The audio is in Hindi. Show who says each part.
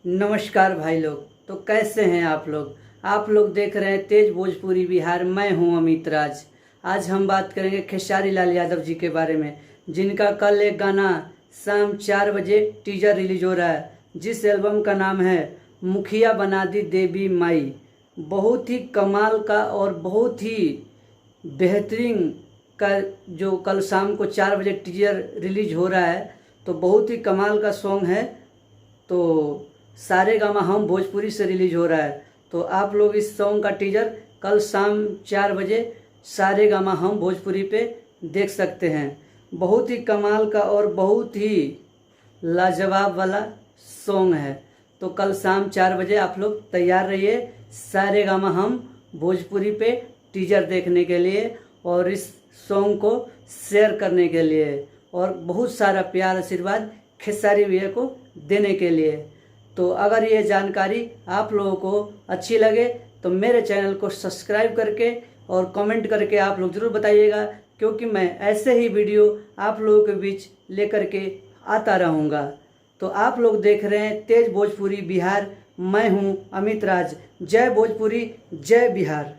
Speaker 1: नमस्कार भाई लोग। तो कैसे हैं आप लोग देख रहे हैं तेज भोजपुरी बिहार। मैं हूं अमित राज। आज हम बात करेंगे खेसारी लाल यादव जी के बारे में, जिनका कल एक गाना शाम 4 बजे टीजर रिलीज हो रहा है, जिस एल्बम का नाम है मुखिया बना दी देवी माई। बहुत ही कमाल का और बहुत ही बेहतरीन का जो कल शाम को 4 बजे टीजर रिलीज हो रहा है, तो बहुत ही कमाल का सॉन्ग है। तो सारे गामा हम भोजपुरी से रिलीज हो रहा है, तो आप लोग इस सॉन्ग का टीजर कल शाम 4 बजे सारे गामा हम भोजपुरी पे देख सकते हैं। बहुत ही कमाल का और बहुत ही लाजवाब वाला सॉन्ग है। तो कल शाम 4 बजे आप लोग तैयार रहिए सारे गामा हम भोजपुरी पे टीजर देखने के लिए और इस सॉन्ग को शेयर करने के लिए, और बहुत सारा प्यार आशीर्वाद खेसारी भैया को देने के लिए। तो अगर ये जानकारी आप लोगों को अच्छी लगे तो मेरे चैनल को सब्सक्राइब करके और कमेंट करके आप लोग ज़रूर बताइएगा, क्योंकि मैं ऐसे ही वीडियो आप लोगों के बीच लेकर के आता रहूँगा। तो आप लोग देख रहे हैं तेज भोजपुरी बिहार। मैं हूँ अमित राज। जय भोजपुरी, जय बिहार।